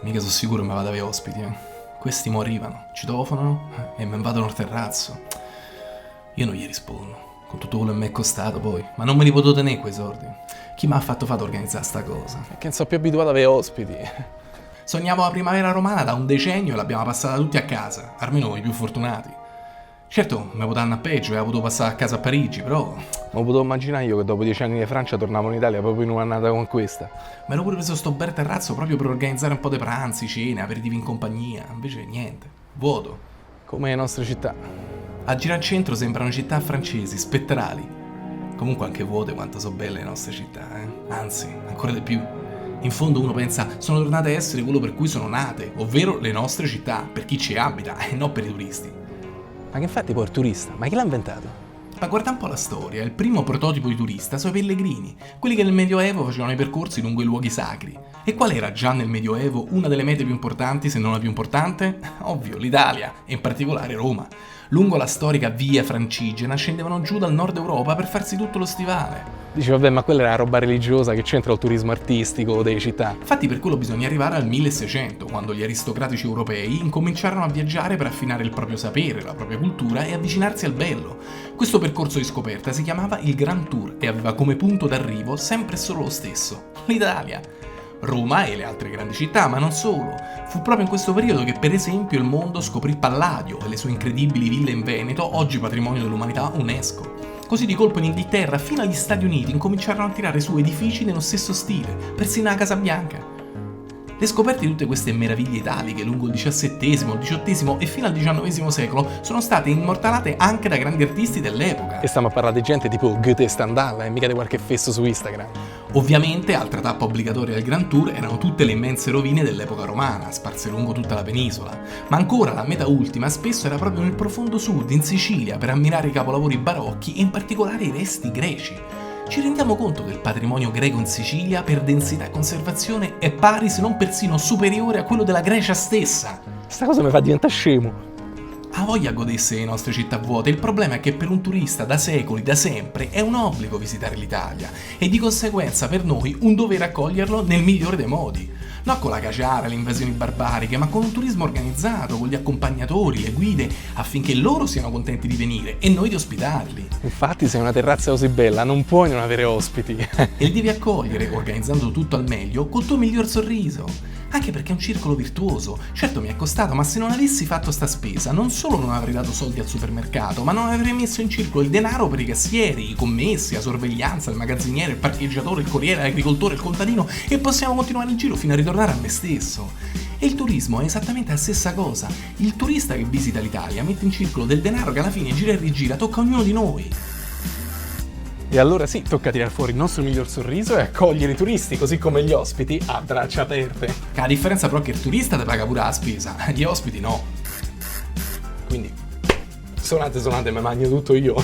Mica sono sicuro mi vado ad avere ospiti, eh. Questi mo arrivano, citofonano e me invadono il terrazzo. Io non gli rispondo, con tutto quello che mi è costato poi, ma non me li potevo tenere quei soldi. Chi mi ha fatto fare ad organizzare sta cosa? È che non sono più abituato ad avere ospiti. Sognavo la primavera romana da un decennio e l'abbiamo passata tutti a casa, almeno i più fortunati. Certo, mi potevano a peggio e ho avuto passare a casa a Parigi, però Ma potevo immaginare io che dopo 10 anni di Francia tornavo in Italia proprio in un'annata come questa. me l'ho pure preso sto bel terrazzo proprio per organizzare un po' di pranzi, cene, aperitivi in compagnia. Invece niente, vuoto. Come le nostre città. A girare al centro sembrano città francesi, spettrali. Comunque anche vuote quanto sono belle le nostre città, eh? Anzi, ancora di più. In fondo uno pensa, sono tornate a essere quello per cui sono nate, ovvero le nostre città, per chi ci abita e non per i turisti. Ma che infatti poi il turista? Ma chi l'ha inventato? Ma guarda un po' la storia, il primo prototipo di turista sono i pellegrini, quelli che nel Medioevo facevano i percorsi lungo i luoghi sacri. E qual era già nel Medioevo una delle mete più importanti, se non la più importante? Ovvio, l'Italia, e in particolare Roma. Lungo la storica via Francigena scendevano giù dal nord Europa per farsi tutto lo stivale. Dici vabbè, ma quella era la roba religiosa, che c'entra il turismo artistico delle città? Infatti per quello bisogna arrivare al 1600, quando gli aristocratici europei incominciarono a viaggiare per affinare il proprio sapere, la propria cultura e avvicinarsi al bello. Questo percorso di scoperta si chiamava il Grand Tour e aveva come punto d'arrivo sempre e solo lo stesso, l'Italia. Roma e le altre grandi città, ma non solo. Fu proprio in questo periodo che per esempio il mondo scoprì Palladio e le sue incredibili ville in Veneto, oggi patrimonio dell'umanità UNESCO. Così di colpo in Inghilterra, fino agli Stati Uniti, incominciarono a tirare su edifici nello stesso stile, persino la Casa Bianca. Le scoperte di tutte queste meraviglie italiche lungo il XVII, il XVIII e fino al XIX secolo sono state immortalate anche da grandi artisti dell'epoca. E stiamo a parlare di gente tipo Goethe e Stendhal, e mica di qualche fesso su Instagram. Ovviamente, altra tappa obbligatoria del Grand Tour erano tutte le immense rovine dell'epoca romana, sparse lungo tutta la penisola. Ma ancora la meta ultima spesso era proprio nel profondo sud, in Sicilia, per ammirare i capolavori barocchi e in particolare i resti greci. Ci rendiamo conto che il patrimonio greco in Sicilia, per densità e conservazione, è pari se non persino superiore a quello della Grecia stessa. Sta cosa mi fa diventare scemo. Ha voglia godesse le nostre città vuote, il problema è che per un turista da secoli, da sempre, è un obbligo visitare l'Italia e di conseguenza per noi un dovere accoglierlo nel migliore dei modi. Non con la caciara, le invasioni barbariche, ma con un turismo organizzato, con gli accompagnatori, le guide, affinché loro siano contenti di venire e noi di ospitarli. Infatti, se hai una terrazza così bella, non puoi non avere ospiti. E li devi accogliere, organizzando tutto al meglio, col tuo miglior sorriso. Anche perché è un circolo virtuoso. Certo mi è costato, ma se non avessi fatto sta spesa, non solo non avrei dato soldi al supermercato, ma non avrei messo in circolo il denaro per i cassieri, i commessi, la sorveglianza, il magazziniere, il parcheggiatore, il corriere, l'agricoltore, il contadino e possiamo continuare il giro fino a ritornare a me stesso. E il turismo è esattamente la stessa cosa. Il turista che visita l'Italia mette in circolo del denaro che alla fine gira e rigira, tocca a ognuno di noi. E allora sì, tocca tirare fuori il nostro miglior sorriso e accogliere i turisti, così come gli ospiti, a braccia aperte. La differenza però è che il turista ti paga pure la spesa, gli ospiti no. Quindi, suonate, mi mangio tutto io.